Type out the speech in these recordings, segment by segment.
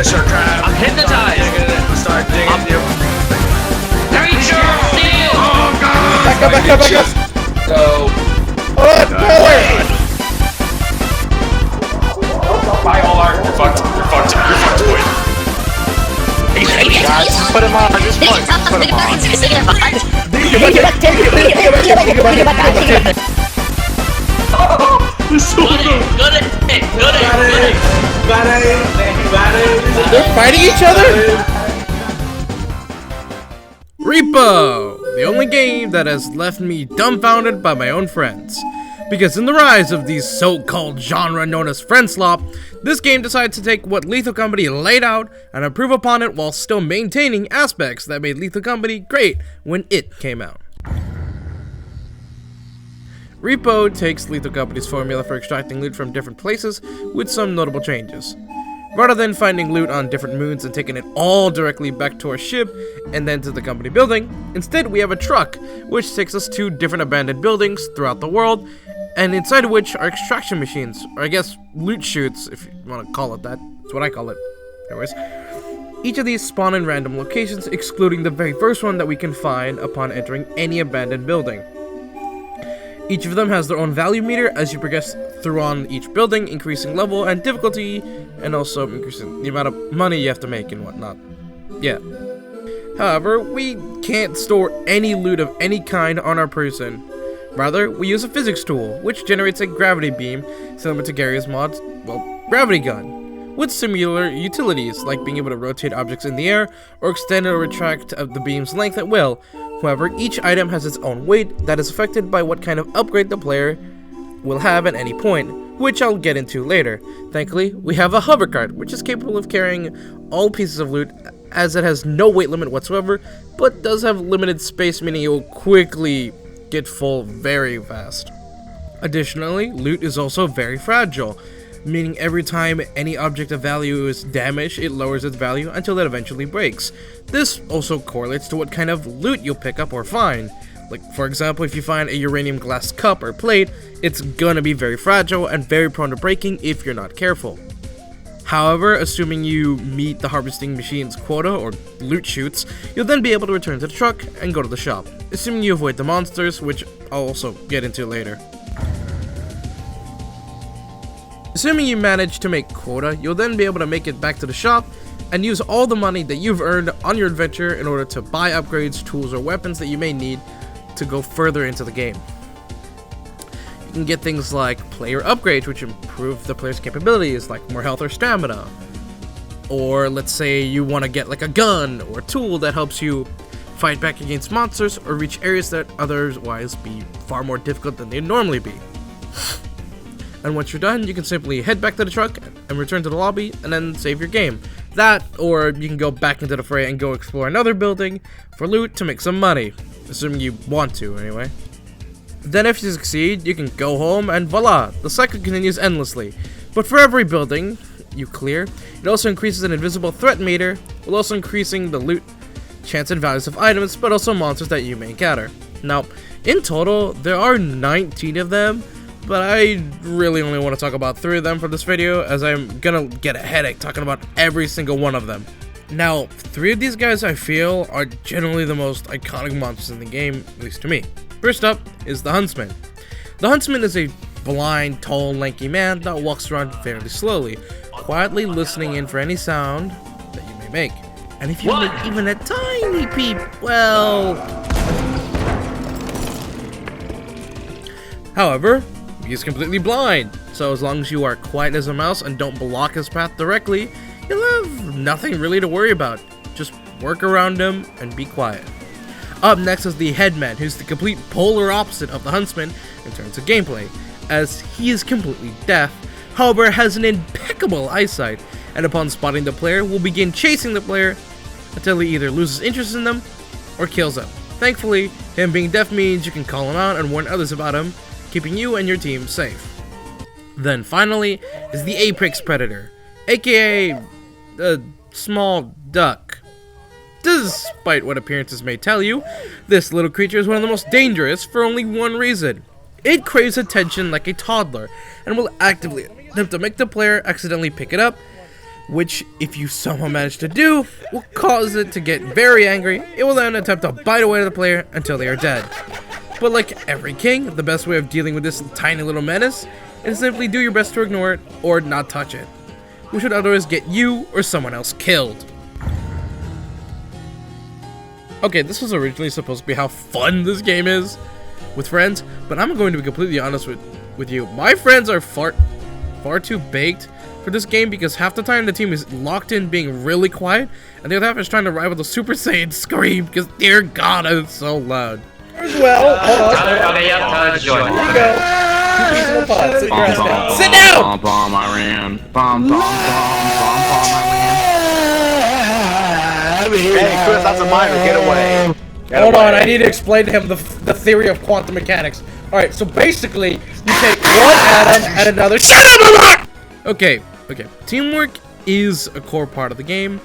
Finish our crab. I'm hypnotized. Start digging you. Creature steel. Oh god! Back up, back up, back up! Go. Oh, brother! Bye, Olar. You're fucked. You're fucked. You're fucked, boy. Guys, just put him on. Just put him on. They're fighting each other? Repo! The only game that has left me dumbfounded by my own friends. Because in the rise of the so-called genre known as friend slop, this game decided to take what Lethal Company laid out and improve upon it while still maintaining aspects that made Lethal Company great when it came out. Repo takes Lethal Company's formula for extracting loot from different places with some notable changes. Rather than finding loot on different moons and taking it all directly back to our ship and then to the company building, instead we have a truck which takes us to different abandoned buildings throughout the world, and inside of which are extraction machines, or I guess loot chutes if you want to call it that. That's what I call it. Anyways, each of these spawn in random locations, excluding the very first one that we can find upon entering any abandoned building. Each of them has their own value meter as you progress through on each building, increasing level and difficulty, and also increasing the amount of money you have to make and whatnot. Yeah. However, we can't store any loot of any kind on our person. Rather, we use a physics tool, which generates a gravity beam, similar to Gary's mod's, well, gravity gun, with similar utilities, like being able to rotate objects in the air, or extend or retract the beam's length at will. However, each item has its own weight that is affected by what kind of upgrade the player will have at any point, which I'll get into later. Thankfully, we have a hover cart, which is capable of carrying all pieces of loot, as it has no weight limit whatsoever, but does have limited space, meaning it will quickly get full very fast. Additionally, loot is also very fragile, meaning every time any object of value is damaged, it lowers its value until it eventually breaks. This also correlates to what kind of loot you'll pick up or find. Like, for example, if you find a uranium glass cup or plate, it's gonna be very fragile and very prone to breaking if you're not careful. However, assuming you meet the harvesting machine's quota or loot chutes, you'll then be able to return to the truck and go to the shop, assuming you avoid the monsters, which I'll also get into later. Assuming you manage to make quota, you'll then be able to make it back to the shop and use all the money that you've earned on your adventure in order to buy upgrades, tools, or weapons that you may need to go further into the game. You can get things like player upgrades, which improve the player's capabilities, like more health or stamina. Or let's say you want to get like a gun or a tool that helps you fight back against monsters or reach areas that otherwise be far more difficult than they'd normally be. And once you're done, you can simply head back to the truck and return to the lobby and then save your game. That, or you can go back into the fray and go explore another building for loot to make some money. Assuming you want to, anyway. Then if you succeed, you can go home and voila, the cycle continues endlessly. But for every building you clear, it also increases an invisible threat meter, while also increasing the loot chance and values of items, but also monsters that you may encounter. Now, in total, there are 19 of them, but I really only want to talk about 3 of them for this video, as I'm gonna get a headache talking about every single one of them. Now, 3 of these guys I feel are generally the most iconic monsters in the game, at least to me. First up is the Huntsman. The Huntsman is a blind, tall, lanky man that walks around fairly slowly, quietly listening in for any sound that you may make. And if you make even a tiny peep, well... However, he is completely blind, so as long as you are quiet as a mouse and don't block his path directly, you'll have nothing really to worry about. Just work around him and be quiet. Up next is the Headman, who's the complete polar opposite of the Huntsman in terms of gameplay, as he is completely deaf, however has an impeccable eyesight, and upon spotting the player will begin chasing the player until he either loses interest in them or kills them. Thankfully, him being deaf means you can call him out and warn others about him, keeping you and your team safe. Then finally is the Apex Predator, aka the small duck. Despite what appearances may tell you, this little creature is one of the most dangerous for only one reason. It craves attention like a toddler, and will actively attempt to make the player accidentally pick it up, which, if you somehow manage to do, will cause it to get very angry. It will then attempt to bite away the player until they are dead. But like every king, the best way of dealing with this tiny little menace is simply do your best to ignore it or not touch it, which would otherwise get you or someone else killed. Okay, this was originally supposed to be how fun this game is with friends, but I'm going to be completely honest with you. My friends are far too baked for this game because half the time the team is locked in being really quiet, and the other half is trying to rival the Super Saiyan scream because dear God, it's so loud. As well, hold on. Okay, yeah, join. Here you go. 2 pieces of pot. Sit your ass down. Sit down! Bomb, bomb, I ran. Bomb, bomb, bomb, bomb, bomb, I Hey, Chris, that's a minor. Get away. Hold on, I need to explain to him the theory of quantum mechanics. Alright, so basically, you take one atom and another. Shut up! Okay. Teamwork is a core part of the game,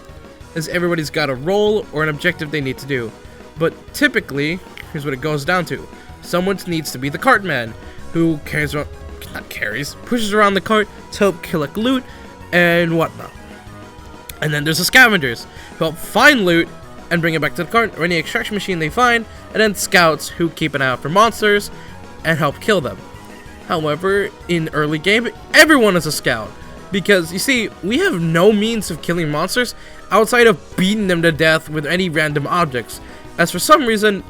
as everybody's got a role or an objective they need to do. But typically, here's what it goes down to. Someone needs to be the cart man, who pushes around the cart to help collect loot and whatnot. And then there's the scavengers, who help find loot and bring it back to the cart or any extraction machine they find, and then scouts, who keep an eye out for monsters and help kill them. However, in early game, everyone is a scout, because you see, we have no means of killing monsters outside of beating them to death with any random objects, as for some reason,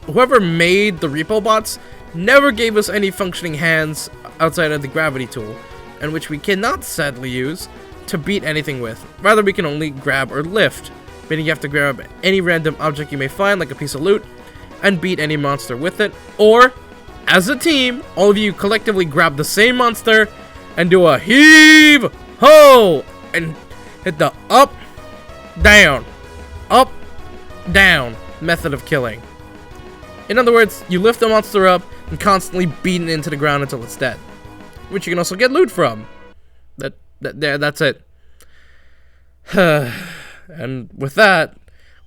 whoever made the repo bots never gave us any functioning hands outside of the gravity tool, and which we cannot sadly use to beat anything with. Rather, we can only grab or lift, meaning you have to grab any random object you may find, like a piece of loot, and beat any monster with it. Or, as a team, all of you collectively grab the same monster and do a heave ho and hit the up, down method of killing. In other words, you lift the monster up and constantly beat it into the ground until it's dead, which you can also get loot from. That's it. And with that,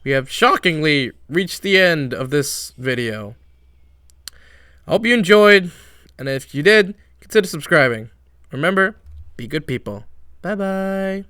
we have shockingly reached the end of this video. I hope you enjoyed, and if you did, consider subscribing. Remember, be good people. Bye bye.